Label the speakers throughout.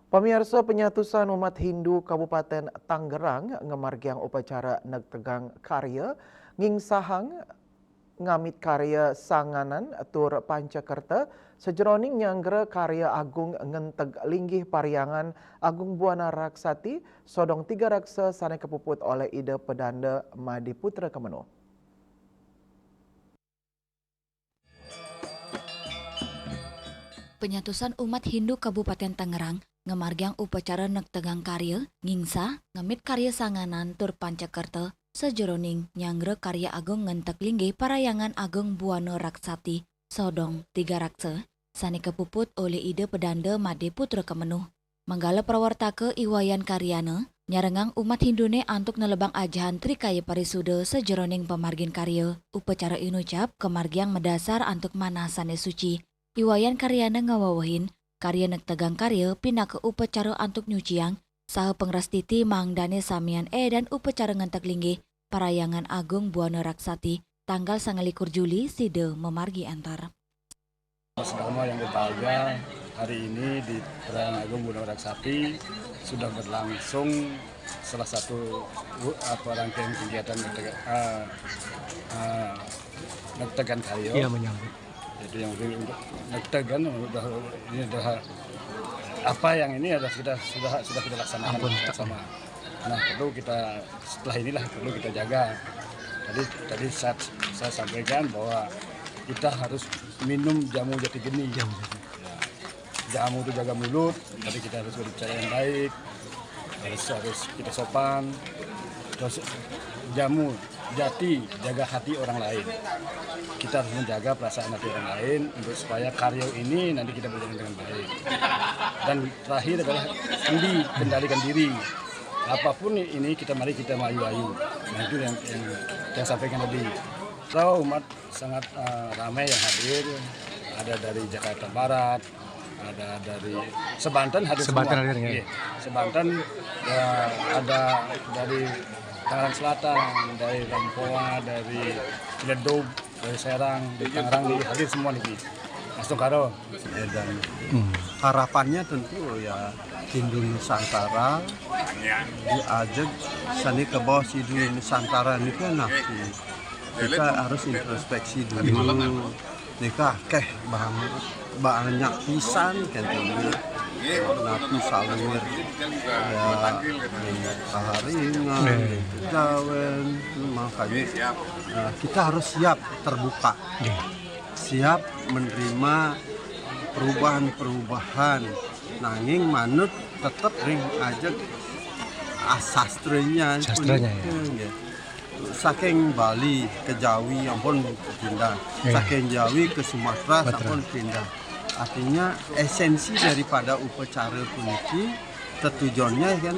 Speaker 1: Pemirsa penyatusan umat Hindu Kabupaten Tangerang ngemargiang upacara Negtegang Karya ngingsahang ngamit karya sanganan tur Pancakerta sejeroning nyanggre karya agung ngenteg linggih pariangan Agung Buana Raksati sodong tiga raksa sane kepuput oleh ide pedanda Madi Putra Kemenuh.
Speaker 2: Penyatusan umat Hindu Kabupaten Tangerang ngemargiang upacara Negtegang Karya ngingsa ngemit karya sanganan tur Pancakerta sejeroning nyanggre karya agung ngentek linggih parayangan Agung Buana Raksati sodong tiga raksa sani kepuput oleh ide pedanda Made Putra Kemenuh. Manggala prawartake iwayan karyana nyarengang umat Hindune antuk nelebang ajahan Trikaya Parisuda sejeroning pemargin karya. Upacara inucap kemargiang medasar antuk manasane suci. Iwayan karyana ngawawahin karya Negtegang Karya pindah ke upacara antuk nyuciang saha pengrastiti mangdane samian dan upacara ngentek linggih parayangan Agung Buana Raksati tanggal 29 Juli side memargi antar.
Speaker 3: Selama yang berbahagia hari ini di Parayangan Agung Buana Raksati sudah berlangsung salah satu rangkaian kegiatan Negtegang Karya.
Speaker 4: Iya, menyambut.
Speaker 3: Jadi yang untuk Negtegang ini adalah apa yang ini sudah kita laksanakan bersama. Nah, setelah inilah perlu kita jaga. Tadi saya sampaikan bahwa kita harus minum jamu jati geni. Jamu itu jaga mulut, jadi kita harus berbicara yang baik, harus kita sopan. Terus jamu jati jaga hati orang lain. Kita harus menjaga perasaan hati orang lain untuk supaya karya ini nanti kita berjalan dengan baik. Dan terakhir adalah kendalikan diri. Apapun ini mari kita ayu-ayu. Nah, itu yang sampaikan tadi. So, umat sangat ramai yang hadir. Ada dari Jakarta Barat, ada dari Sebanten hadir semua.
Speaker 4: Hadir, ya.
Speaker 3: Sebanten ada dari Tangerang Selatan, dari Lampoa, dari Ledog, dari Serang, dari Tangerang hadir semua nih. Langsung karo.
Speaker 5: Dan harapannya tentu ya Hindu Nusantara diajak sani ke bawah Hindu Nusantara ini kan kita harus introspeksi dulu nikah banyak pisan kan napi salur ya kaharingan gawen makanya kita harus siap terbuka, siap menerima perubahan nanging manut tetap ring aja sastranya ya. Saking Bali ke Jawi ampun pindah, saking Jawi ke Sumatera ampun pindah. Artinya esensi daripada upacara puniki tujuannya kan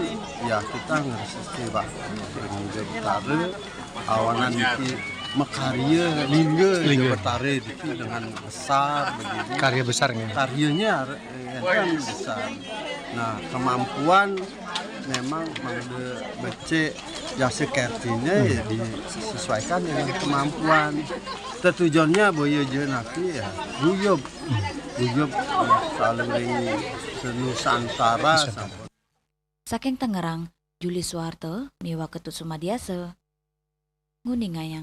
Speaker 5: ya kita ngerti Pak upacara awanan iki mekarya lingga betare itu dengan besar begitu.
Speaker 4: Karya besarnya.
Speaker 5: Karyanya kan besar. Nah, kemampuan memang mangde becek jasa kertinya ya disesuaikan dengan kemampuan. Tujuannya boyo je napi ya guyub saling senusantara.
Speaker 2: Saking Tangerang, Juli Suwarto, Miwa Ketut Sumadiasa, Nguningayang.